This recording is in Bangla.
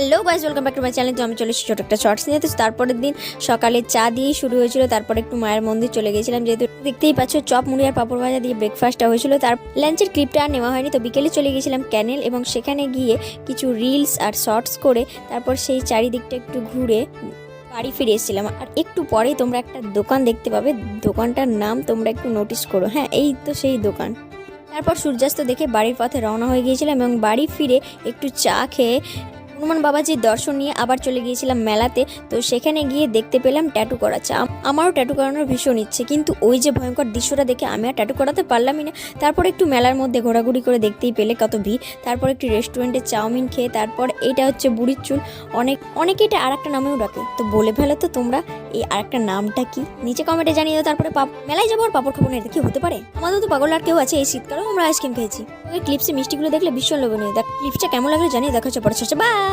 Hello guys, welcome back to my channel. তো আমি চলে এসেছি ছোটো একটা শর্টস নিয়ে। তো তারপরের দিন সকালে চা দিয়ে শুরু হয়েছিল, তারপর একটু মায়ের মন্দির চলে গেছিলাম, যেহেতু দেখতেই পাচ্ছ চপ মুড়ি আর পাঁপড় ভাজা দিয়ে ব্রেকফাস্টটা হয়েছিল। তার লাঞ্চের ক্লিপটা আর নেওয়া হয়নি। তো বিকেলে চলে গেছিলাম ক্যানেল, এবং সেখানে গিয়ে কিছু রিলস আর শর্টস করে তারপর সেই চারিদিকটা একটু ঘুরে বাড়ি ফিরে এসেছিলাম। আর একটু পরেই তোমরা একটা দোকান দেখতে পাবে, দোকানটার নাম তোমরা একটু নোটিস করো। হ্যাঁ, এই তো সেই দোকান। তারপর সূর্যাস্ত দেখে বাড়ির পথে রওনা হয়ে গিয়েছিলাম, এবং বাড়ি ফিরে একটু চা খেয়ে হনুমান বাবাজির দর্শন নিয়ে আবার চলে গিয়েছিলাম মেলাতে। তো সেখানে গিয়ে দেখতে পেলাম ট্যাটু করাচ্ছে। আমারও ট্যাটু করানোর ভীষণ ইচ্ছে, কিন্তু ওই যে ভয়ঙ্কর দৃশ্যটা দেখে আমি আর ট্যাটু করাতে পারলামই না। তারপর একটু মেলার মধ্যে ঘোরাঘুরি করে দেখতেই পেলে কত ভিড়। তারপর একটি রেস্টুরেন্টে চাউমিন খেয়ে তারপর এটা হচ্ছে বুড়ির চুল। অনেকে এটা আর একটা নামেও ডাকে। তো বলে ফেলো তো তোমরা এই আর একটা নামটা কি, নিচে কমেন্টে জানিয়ে দাও। তারপরে মেলায় যাবো আর পাপড় খাবো না, এটা কি হতে পারে? আমাদের তো পাগল আর কেউ আছে, এই শীতকালেও আমরা আইসক্রিম খেয়েছি। ওই ক্লিপসে মিষ্টিগুলো দেখলে ভীষণ লোভনীয়। দেখ ক্লিপসটা কেমন লাগলো জানিয়ে দেখা হচ্ছে পরে। বাই।